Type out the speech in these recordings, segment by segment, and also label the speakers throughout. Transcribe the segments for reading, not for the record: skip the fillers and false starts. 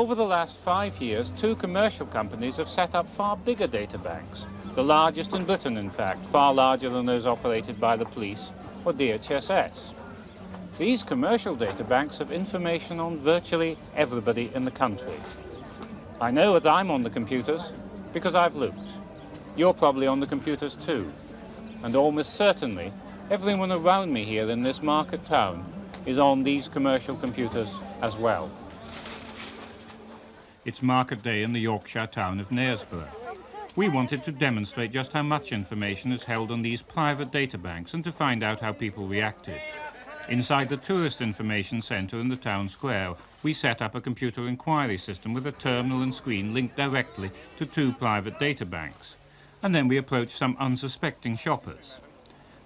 Speaker 1: over the last 5 years, 2 commercial companies have set up far bigger data banks, the largest in Britain, in fact, far larger than those operated by the police or DHSS. These commercial data banks have information on virtually everybody in the country. I know that I'm on the computers because I've looked. You're probably on the computers too. And almost certainly, everyone around me here in this market town is on these commercial computers as well. It's market day in the Yorkshire town of Knaresborough. We wanted to demonstrate just how much information is held on these private data banks and to find out how people reacted. Inside the Tourist Information Centre in the town square, we set up a computer inquiry system with a terminal and screen linked directly to 2 private data banks. And then we approached some unsuspecting shoppers.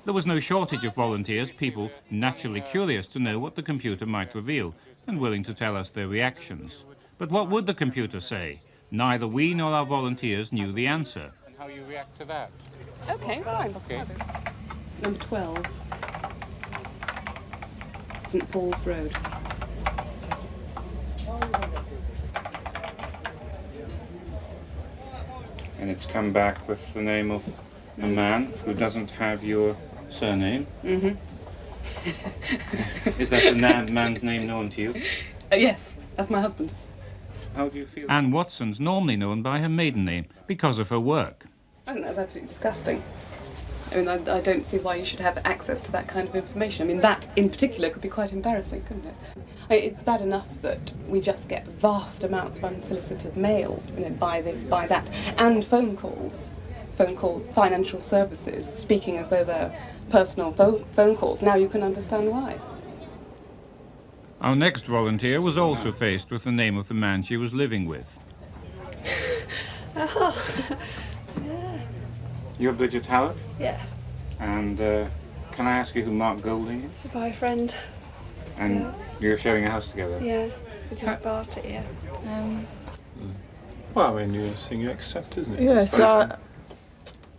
Speaker 1: There was no shortage of volunteers, people naturally curious to know what the computer might reveal and willing to tell us their reactions. But what would the computer say? Neither we nor our volunteers knew the answer. And how you react to that?
Speaker 2: Okay, fine.
Speaker 1: Okay.
Speaker 2: It's number 12. St Paul's Road.
Speaker 1: And it's come back with the name of a man who doesn't have your surname.
Speaker 2: Mm-hmm.
Speaker 1: Is that the man's name known to you?
Speaker 2: Yes, that's my husband.
Speaker 1: How do you feel? Anne Watson's normally known by her maiden name because of her work.
Speaker 2: I think that's absolutely disgusting. I mean, I don't see why you should have access to that kind of information. I mean, that in particular could be quite embarrassing, couldn't it? I mean, it's bad enough that we just get vast amounts of unsolicited mail, you know, by this, by that, and phone calls, financial services, speaking as though they're personal phone calls. Now you can understand why.
Speaker 1: Our next volunteer was also faced with the name of the man she was living with.
Speaker 3: Oh, yeah.
Speaker 1: You're Bridget Howard?
Speaker 3: Yeah.
Speaker 1: And can I ask you who Mark Golding is?
Speaker 3: The boyfriend.
Speaker 1: And
Speaker 3: yeah.
Speaker 1: You're sharing a house together?
Speaker 3: Yeah, we just bought it, yeah.
Speaker 4: Well, I mean, you're saying you accept, isn't it?
Speaker 5: Yes,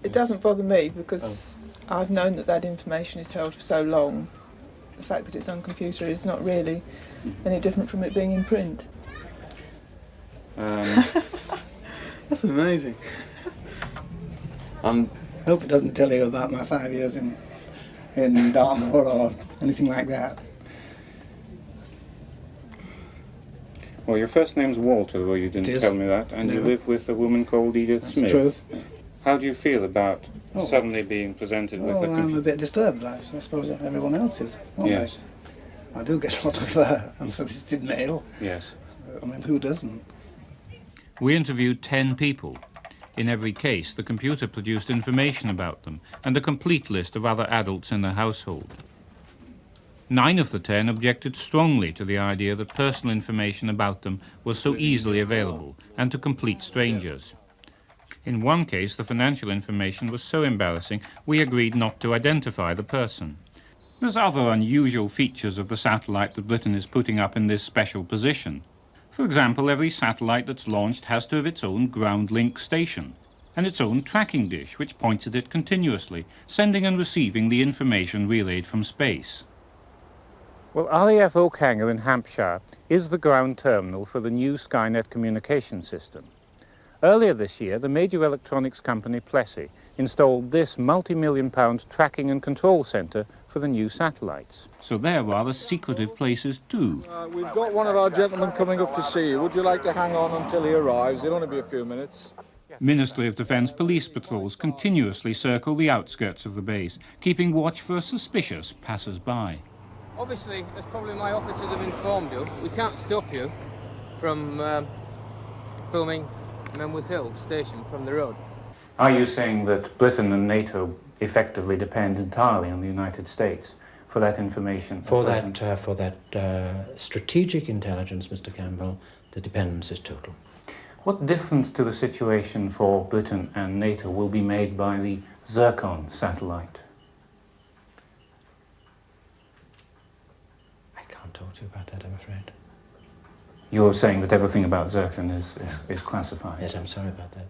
Speaker 5: it doesn't bother me because I've known that information is held for so long. The fact that it's on computer is not really any different from it being in print.
Speaker 4: That's amazing.
Speaker 6: I hope it doesn't tell you about my 5 years in Dartmoor or anything like that.
Speaker 1: Well, your first name's Walter, though you didn't tell me that, and
Speaker 6: No.
Speaker 1: you live with a woman called Edith Smith.
Speaker 6: True.
Speaker 1: How do you feel about suddenly being presented with a
Speaker 6: Well,
Speaker 1: computer?
Speaker 6: I'm a bit disturbed, like I suppose everyone else is.
Speaker 1: Yes.
Speaker 6: I do get a lot of unsolicited mail.
Speaker 1: Yes.
Speaker 6: I mean, who doesn't?
Speaker 1: We interviewed 10 people. In every case, the computer produced information about them and a complete list of other adults in the household. 9 of the 10 objected strongly to the idea that personal information about them was so easily available and to complete strangers. In one case, the financial information was so embarrassing, we agreed not to identify the person. There's other unusual features of the satellite that Britain is putting up in this special position. For example, every satellite that's launched has to have its own ground link station and its own tracking dish, which points at it continuously, sending and receiving the information relayed from space. Well, RAF Oakhanger in Hampshire is the ground terminal for the new Skynet communication system. Earlier this year, the major electronics company Plessey installed this multi-million-pound tracking and control centre for the new satellites. So they're rather secretive places too.
Speaker 7: We've got one of our gentlemen coming up to see you. Would you like to hang on until he arrives? It'll only be a few minutes.
Speaker 1: Ministry of Defence police patrols continuously circle the outskirts of the base, keeping watch for suspicious passers-by.
Speaker 8: Obviously, as probably my officers have informed you, we can't stop you from filming Menwith Hill station from the road.
Speaker 1: Are you saying that Britain and NATO effectively depend entirely on the United States for that information?
Speaker 9: For that strategic intelligence, Mr. Campbell, the dependence is total.
Speaker 1: What difference to the situation for Britain and NATO will be made by the Zircon satellite?
Speaker 9: I can't talk to you about that, I'm afraid.
Speaker 1: You're saying that everything about Zircon is classified?
Speaker 9: Yes, I'm sorry about that.